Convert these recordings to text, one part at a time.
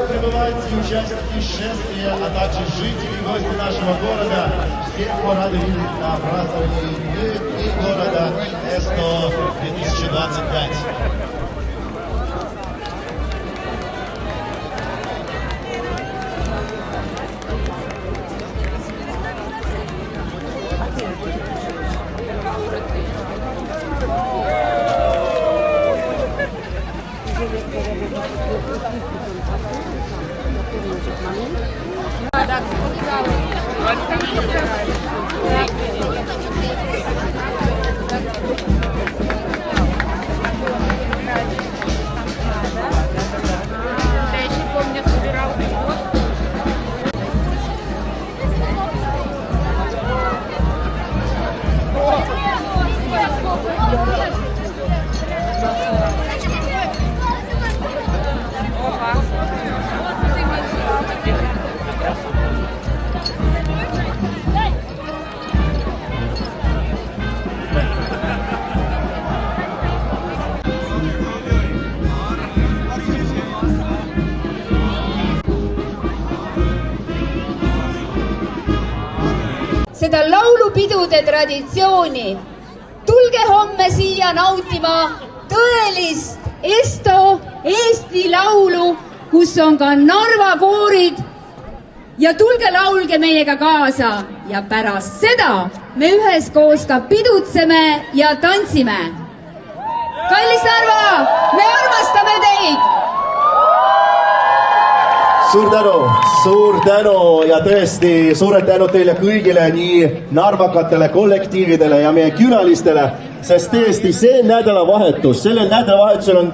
прибывают все участники шествия, а также жители и гости нашего города. Всех мы рады видеть на праздновании Дни города ЭСТО 2025. Seda laulupidude traditsiooni. Tulge homme siia nautima tõelist ESTO Eesti laulu, kus on ka Narva koorid. Ja tulge laulge meiega kaasa ja pärast seda me üheskoos ka pidutseme ja tantsime. Kallis Narva, me armastame teid! Suur tänu ja tõesti suured tänud teile kõigile, nii narvakatele kollektiividele ja meie külalistele, sest tõesti sellel nädalavahetusel on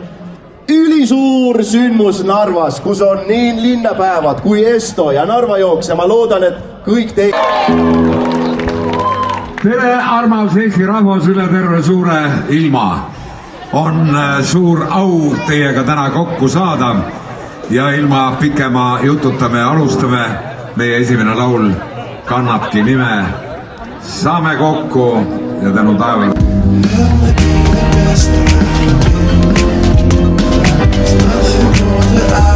ülisuur sündmus Narvas, kus on nii linnapäevad kui ESTO ja Narva jooks ja ma loodan, et kõik teid... Tere, armas Eesti rahvas üle terve suure ilma! On suur au teiega täna kokku saada. Ja ilma pikema jututa me alustame. Meie esimene laul kannabki nime Saame kokku ja tänu taevale. Nothing more that I